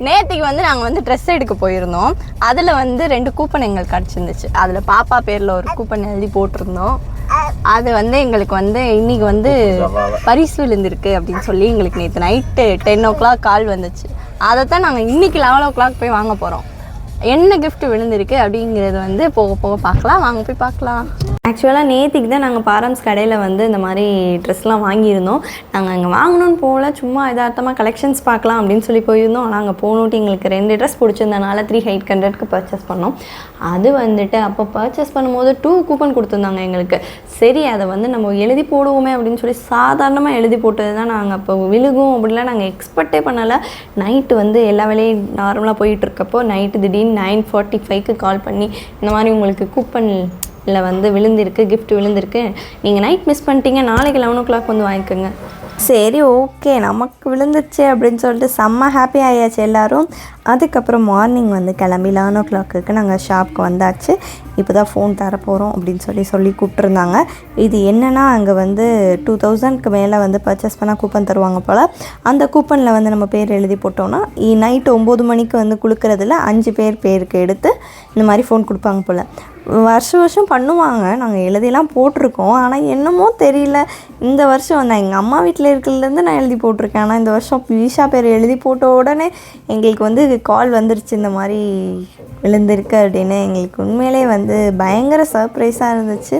நேற்றுக்கு வந்து நாங்கள் வந்து ட்ரெஸ் எடுக்க போயிருந்தோம். அதில் வந்து 2 கூப்பன் எங்களுக்கு கிடச்சிருந்துச்சு. அதில் பாப்பா பேரில் ஒரு கூப்பன் எழுதி போட்டிருந்தோம். அது வந்து எங்களுக்கு வந்து இன்றைக்கி வந்து பரிசு விழுந்திருக்கு அப்படின்னு சொல்லி எங்களுக்கு நேற்று நைட்டு 10 o'clock கால் வந்துச்சு. அதை தான் நாங்கள் இன்றைக்கி 11 o'clock போய் வாங்க போகிறோம். என்ன கிஃப்ட் விழுந்திருக்கு அப்படிங்கிறது வந்து போக போக பார்க்கலாம். வாங்க போய் பார்க்கலாம். ஆக்சுவலாக நேற்றுக்கு தான் நாங்கள் பாரம்ஸ் கடையில் வந்து இந்த மாதிரி ட்ரெஸ்லாம் வாங்கியிருந்தோம். நாங்கள் அங்கே வாங்கணும்னு போகல, சும்மா எதார்த்தமாக கலெக்ஷன்ஸ் பார்க்கலாம் அப்படின்னு சொல்லி போயிருந்தோம். ஆனால் அங்கே போகணுன்ட்டு எங்களுக்கு 2 ட்ரெஸ் பிடிச்சிருந்தனால 3,800க்கு பர்ச்சேஸ் பண்ணோம். அது வந்துட்டு அப்போ பர்ச்சேஸ் பண்ணும்போது 2 கூப்பன் கொடுத்துருந்தாங்க எங்களுக்கு. சரி அதை வந்து நம்ம எழுதி போடுவோமே அப்படின்னு சொல்லி சாதாரணமாக எழுதி போட்டது தான். நாங்கள் அப்போ விழுகும் அப்படிலாம் நாங்கள் எக்ஸ்பெக்டே பண்ணலை. நைட்டு வந்து எல்லா வேலையும் நார்மலாக போயிட்டுருக்கப்போ நைட்டு திடீர்னு 9:45க்கு கால் பண்ணி இந்த மாதிரி உங்களுக்கு கூப்பன் இல்லை வந்து விழுந்திருக்கு, கிஃப்ட் விழுந்திருக்கு, நீங்கள் நைட் மிஸ் பண்ணிட்டீங்க, நாளைக்கு 11 o'clock வந்து வாங்கிக்கோங்க. சரி ஓகே நமக்கு விழுந்துச்சு அப்படின்னு சொல்லிட்டு செம்ம ஹாப்பி ஆயாச்சு எல்லோரும். அதுக்கப்புறம் மார்னிங் வந்து கிளம்பி 11 o'clock நாங்கள் ஷாப்புக்கு வந்தாச்சு. இப்போ தான் ஃபோன் தரப்போகிறோம் அப்படின்னு சொல்லி கூப்பிட்ருந்தாங்க. இது என்னென்னா அங்கே வந்து 2000க்கு மேலே வந்து பர்ச்சேஸ் பண்ணால் கூப்பன் தருவாங்க போல். அந்த கூப்பனில் வந்து நம்ம பேர் எழுதி போட்டோன்னா நைட்டு 9 மணிக்கு வந்து கொடுக்குறதுல 5 பேருக்கு எடுத்து இந்த மாதிரி ஃபோன் கொடுப்பாங்க போல். வருஷம் பண்ணுவாங்க, நாங்கள் எழுதியெல்லாம் போட்டிருக்கோம். ஆனால் என்னமோ தெரியல, இந்த வருஷம் நான் எங்கள் அம்மா வீட்டில் இருக்கிறதுலேருந்து நான் எழுதி போட்டிருக்கேன். ஆனால் இந்த வருஷம் விஷா பேர் எழுதி போட்ட உடனே எங்களுக்கு வந்து கால் வந்துருச்சு இந்த மாதிரி விழுந்திருக்கு அப்படின்னு. எங்களுக்கு உண்மையிலே வந்து பயங்கர சர்ப்ரைஸாக இருந்துச்சு.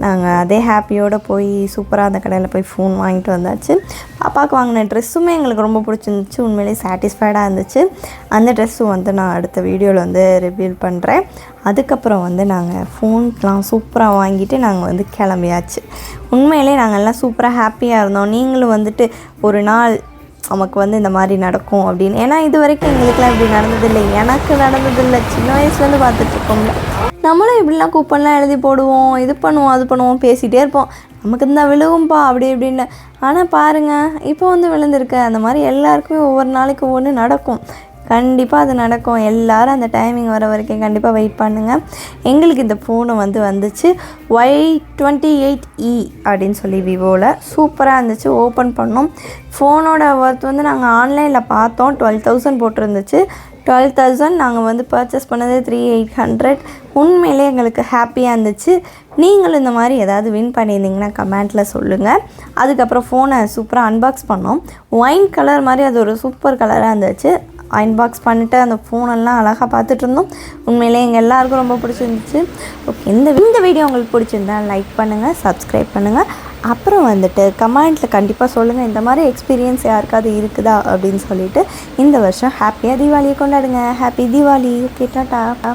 நாங்கள் அதே ஹாப்பியோடு போய் சூப்பராக அந்த கடையில் போய் ஃபோன் வாங்கிட்டு வந்தாச்சு. பாப்பாவுக்கு வாங்கின ட்ரெஸ்ஸுமே எங்களுக்கு ரொம்ப பிடிச்சிருந்துச்சு. உண்மையிலே சாட்டிஸ்ஃபைடாக இருந்துச்சு. அந்த ட்ரெஸ்ஸும் வந்து நான் அடுத்த வீடியோவில் வந்து ரிவீல் பண்ணுறேன். அதுக்கப்புறம் வந்து நாங்கள் ஃபோன்லாம் சூப்பராக வாங்கிட்டு நாங்கள் வந்து கிளம்பியாச்சு. உண்மையிலே நாங்கள் எல்லாம் சூப்பராக ஹாப்பியாக இருந்தோம். நீங்களும் வந்துட்டு ஒரு நாள் நமக்கு வந்து இந்த மாதிரி நடக்கும் அப்படின்னு, ஏன்னா இது வரைக்கும் எங்களுக்குலாம் இப்படி நடந்ததில்லை. எனக்கு நடந்ததில்லை, சின்ன வயசுலேருந்து பார்த்துட்ருக்கோம்ல. நம்மளும் இப்படிலாம் கூப்பன்லாம் எழுதி போடுவோம், இது பண்ணுவோம் அது பண்ணுவோம், பேசிகிட்டே இருப்போம், நமக்கு இந்த விழுகும்பா அப்படி இப்படின்னு. ஆனால் பாருங்கள் இப்போ வந்து விழுந்திருக்கு. அந்த மாதிரி எல்லாருக்குமே ஒவ்வொரு நாளைக்கு ஒவ்வொன்று நடக்கும். கண்டிப்பாக அது நடக்கும். எல்லோரும் அந்த டைமிங் வர வரைக்கும் கண்டிப்பாக வெயிட் பண்ணுங்கள். எங்களுக்கு இந்த ஃபோனு வந்து வந்துச்சு Y28E அப்படின்னு சொல்லி விவோவில் சூப்பராக இருந்துச்சு. ஓப்பன் பண்ணோம். ஃபோனோட ஒர்த் வந்து நாங்கள் ஆன்லைனில் பார்த்தோம் 12,000 போட்டிருந்துச்சு. 12,000 நாங்கள் வந்து பர்ச்சேஸ் பண்ணது 3,800. உண்மையிலே எங்களுக்கு ஹாப்பியாக இருந்துச்சு. நீங்களும் இந்த மாதிரி ஏதாவது வின் பண்ணியிருந்தீங்கன்னா கமெண்ட்டில் சொல்லுங்கள். அதுக்கப்புறம் ஃபோனை சூப்பராக அன்பாக்ஸ் பண்ணோம். ஒயின் கலர் மாதிரி அது ஒரு சூப்பர் கலராக இருந்துச்சு. அன்பாக்ஸ் பண்ணிவிட்டு அந்த ஃபோனெல்லாம் அழகாக பார்த்துட்டு இருந்தோம். உண்மையிலே எங்கள் எல்லாருக்கும் ரொம்ப பிடிச்சிருந்துச்சு. ஓகே, இந்த வீடியோ உங்களுக்கு பிடிச்சிருந்தா லைக் பண்ணுங்கள், சப்ஸ்கிரைப் பண்ணுங்கள். அப்புறம் வந்துட்டு கமெண்ட்டில் கண்டிப்பாக சொல்லுங்கள் இந்த மாதிரி எக்ஸ்பீரியன்ஸ் யாருக்காவது இருக்குதா அப்படின்னு சொல்லிட்டு. இந்த வருஷம் ஹாப்பியாக தீபாவளியை கொண்டாடுங்க. ஹாப்பி தீபாவளி. Okay, tata.